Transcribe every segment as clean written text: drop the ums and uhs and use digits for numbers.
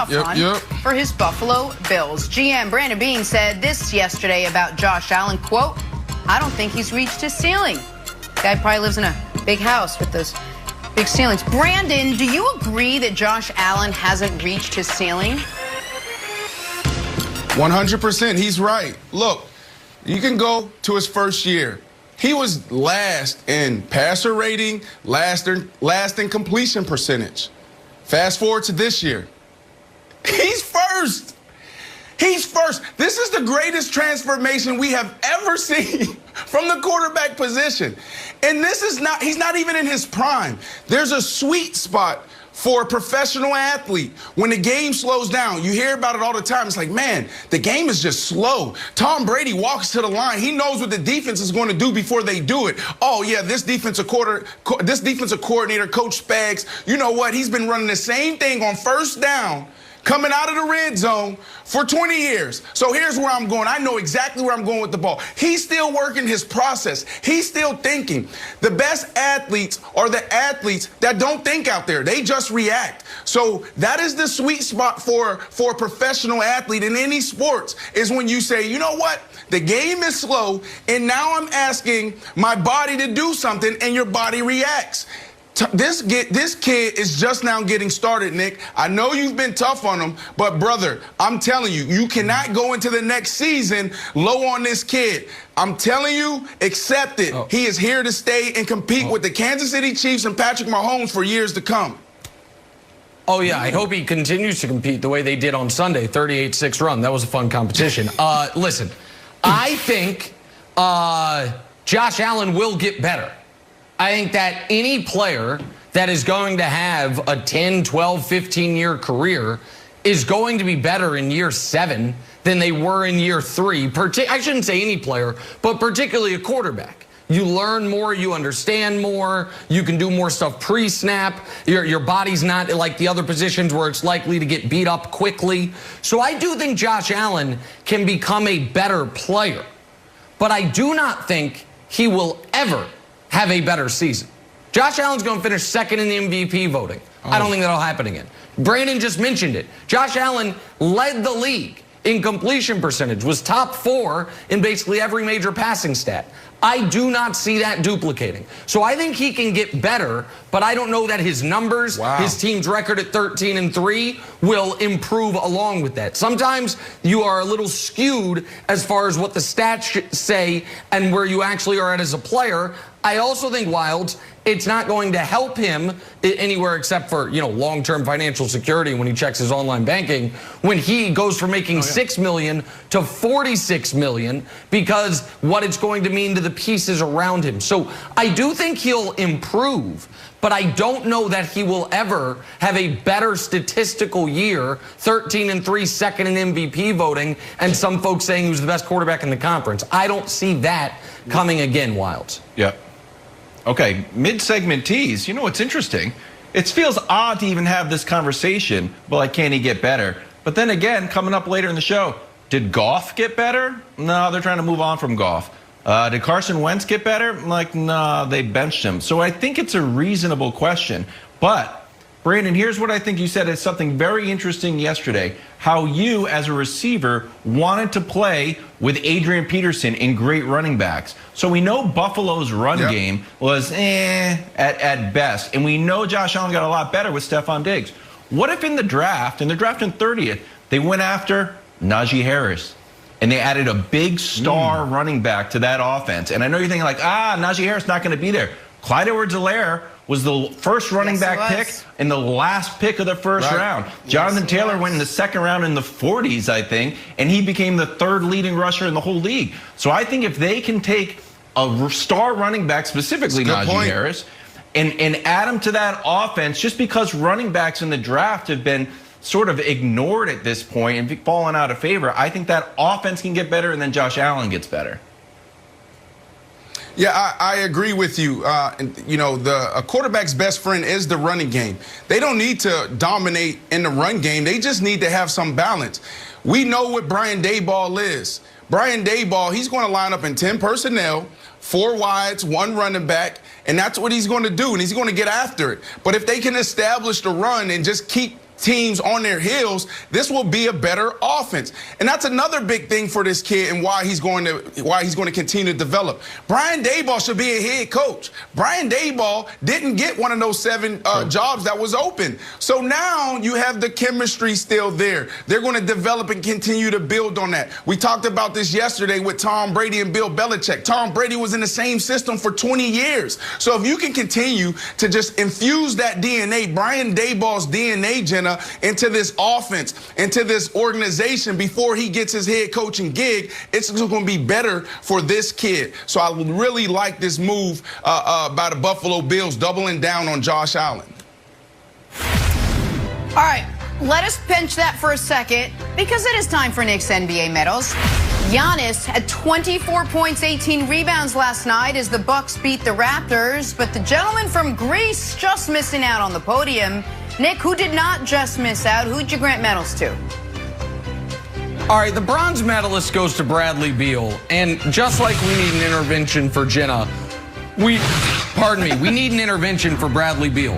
For his Buffalo Bills. GM Brandon Beane said this yesterday about Josh Allen, quote, "I don't think he's reached his ceiling." Guy probably lives in a big house with those big ceilings. Brandon, do you agree that Josh Allen hasn't reached his ceiling? 100%. He's right. Look, you can go to his first year. He was last in passer rating, last in completion percentage. Fast forward to this year. He's first. He's first. This is the greatest transformation we have ever seen from the quarterback position. And this is not, he's not even in his prime. There's a sweet spot for a professional athlete. When the game slows down, you hear about it all the time. It's like, man, the game is just slow. Tom Brady walks to the line. He knows what the defense is going to do before they do it. Oh, yeah, this defensive coordinator, Coach Spags, you know what? He's been running the same thing on first down, coming out of the red zone for 20 years. So here's where I'm going. I know exactly where I'm going with the ball. He's still working his process. He's still thinking. The best athletes are the athletes that don't think out there. They just react. So that is the sweet spot for a professional athlete in any sports, is when you say, you know what? The game is slow, and now I'm asking my body to do something, and your body reacts. This kid is just now getting started, Nick. I know you've been tough on him, but, brother, I'm telling you, you cannot go into the next season low on this kid. I'm telling you, accept it. He is here to stay and compete with the Kansas City Chiefs and Patrick Mahomes for years to come. Oh, yeah, I hope he continues to compete the way they did on Sunday, 38-6 run. That was a fun competition. Listen, I think Josh Allen will get better. I think that any player that is going to have a 10, 12, 15-year career is going to be better in year 7 than they were in year 3. I shouldn't say any player, but particularly a quarterback. You learn more, you understand more, you can do more stuff pre-snap. Your body's not like the other positions where it's likely to get beat up quickly. So I do think Josh Allen can become a better player, but I do not think he will ever have a better season. Josh Allen's going to finish second in the MVP voting. I don't think that'll happen again. Brandon just mentioned it. Josh Allen led the league in completion percentage, was top 4 in basically every major passing stat. I do not see that duplicating. So I think he can get better, but I don't know that his numbers, his team's record at 13-3 will improve along with that. Sometimes you are a little skewed as far as what the stats say and where you actually are at as a player. I also think, Wildes, it's not going to help him anywhere except for, long-term financial security when he checks his online banking, when he goes from making $6 million to $46 million, because what it's going to mean to the pieces around him. So I do think he'll improve, but I don't know that he will ever have a better statistical year, 13-3, second in MVP voting, and some folks saying he was the best quarterback in the conference. I don't see that coming again, Wildes. Yep. Okay, mid-segment tease. You know what's interesting? It feels odd to even have this conversation, but like, can he get better? But then again, coming up later in the show, did Goff get better? No, they're trying to move on from Goff. Did Carson Wentz get better? Like, no, they benched him. So I think it's a reasonable question. But, Brandon, here's what I think you said is something very interesting yesterday. How you, as a receiver, wanted to play with Adrian Peterson in great running backs. So we know Buffalo's run game was at best. And we know Josh Allen got a lot better with Stephon Diggs. What if in the draft, and they're drafting 30th, they went after Najee Harris, and they added a big star running back to that offense? And I know you're thinking like, Najee Harris not going to be there. Clyde Edwards-Helaire was the first running back pick and the last pick of the first round. Jonathan Taylor went in the second round in the 40s, I think, and he became the 3rd leading rusher in the whole league. So I think if they can take a star running back, specifically Najee Harris, and add him to that offense, just because running backs in the draft have been sort of ignored at this point and fallen out of favor, I think that offense can get better and then Josh Allen gets better. Yeah, I agree with you. A quarterback's best friend is the running game. They don't need to dominate in the run game. They just need to have some balance. We know what Brian Daboll is. Brian Daboll, he's going to line up in 10 personnel, 4 wides, 1 running back, and that's what he's going to do, and he's going to get after it. But if they can establish the run and just keep teams on their heels, this will be a better offense. And that's another big thing for this kid and why he's going to continue to develop. Brian Daboll should be a head coach. Brian Daboll didn't get one of those 7 jobs that was open. So now you have the chemistry still there. They're going to develop and continue to build on that. We talked about this yesterday with Tom Brady and Bill Belichick. Tom Brady was in the same system for 20 years. So if you can continue to just infuse that DNA, Brian Daboll's DNA, Jenna, into this offense, into this organization before he gets his head coaching gig, it's going to be better for this kid. So I would really like this move by the Buffalo Bills doubling down on Josh Allen. All right, let us pinch that for a second because it is time for Nick's NBA medals. Giannis had 24 points, 18 rebounds last night as the Bucks beat the Raptors, but the gentleman from Greece just missing out on the podium. Nick, who did not just miss out? Who'd you grant medals to? All right, the bronze medalist goes to Bradley Beal, and just like we need an intervention for Jenna, we need an intervention for Bradley Beal.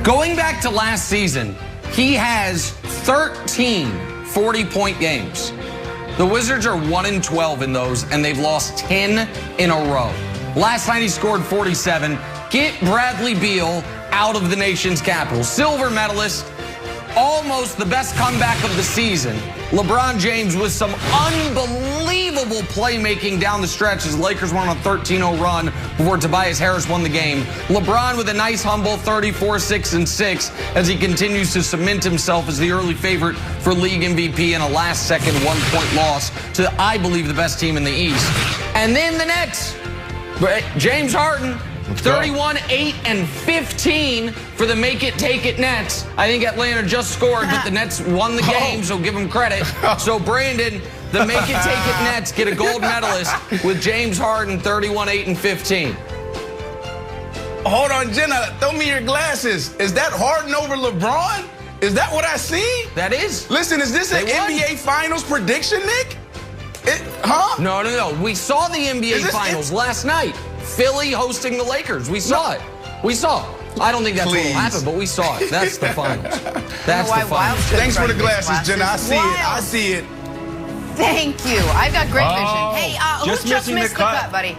Going back to last season, he has 13 40-point games. The Wizards are 1-12 in those, and they've lost 10 in a row. Last night he scored 47. Get Bradley Beal out of the nation's capital. Silver medalist, almost the best comeback of the season. LeBron James with some unbelievable playmaking down the stretch as Lakers went on a 13-0 run before Tobias Harris won the game. LeBron with a nice humble 34-6-6 as he continues to cement himself as the early favorite for league MVP in a last-second one-point loss to, I believe, the best team in the East. And then the Nets, James Harden, 31-8-15 for the make-it-take-it Nets. I think Atlanta just scored, but the Nets won the game, so give them credit. So, Brandon, the make-it-take-it Nets get a gold medalist with James Harden, 31-8-15. Hold on, Jenna. Throw me your glasses. Is that Harden over LeBron? Is that what I see? That is. Listen, is this an NBA Finals prediction, Nick? No. We saw the NBA Finals last night. Philly hosting the Lakers. We saw it. I don't think that's what will happen, but we saw it. That's the finals. That's the finals. Thanks for the glasses, Jenna. I see it. Thank you. I've got great vision. Hey, who just missed the cut, buddy?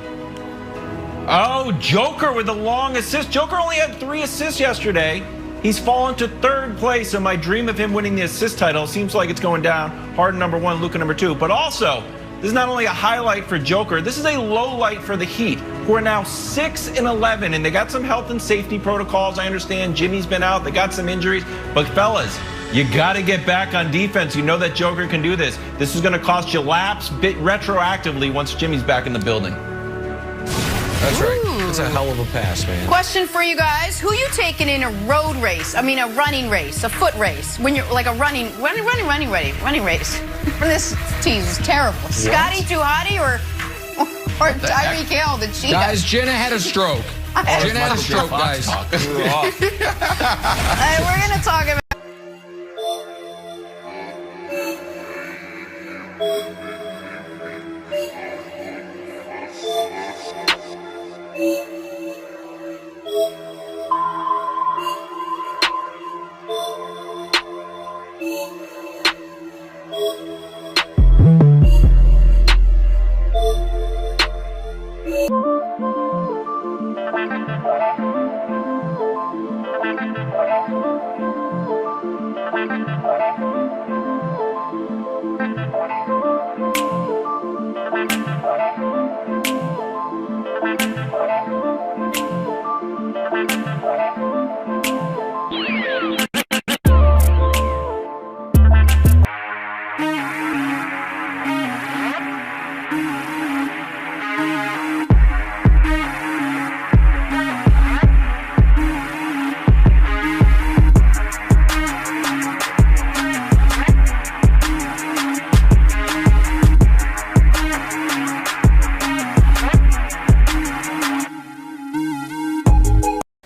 Oh, Joker with a long assist. Joker only had 3 assists yesterday. He's fallen to 3rd place, and my dream of him winning the assist title seems like it's going down. Harden number 1, Luka number 2. But also, this is not only a highlight for Joker, this is a low light for the Heat, who are now 6-11, and they got some health and safety protocols. I understand Jimmy's been out, they got some injuries, but fellas, you got to get back on defense. You know that Joker can do this. This is going to cost you laps retroactively once Jimmy's back in the building. That's right. It's a hell of a pass, man. Question for you guys. Who you taking in a road race? I mean, a running race, a foot race. When you're like a running race. This team is terrible. What? Scotty Tuhati or Tyreek Hill, the cheetah? Guys, Jenna had a stroke. Jenna had a stroke, guys. We're going to talk about...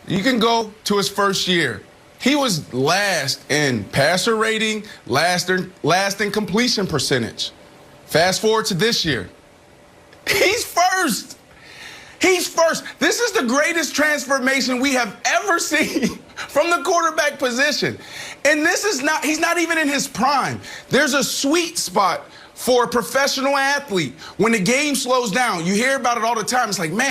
You can go to his first year. He was last in passer rating, last in completion percentage. Fast forward to this year. He's first. He's first. This is the greatest transformation we have ever seen from the quarterback position. And he's not even in his prime. There's a sweet spot for a professional athlete when the game slows down. You hear about it all the time. It's like, man.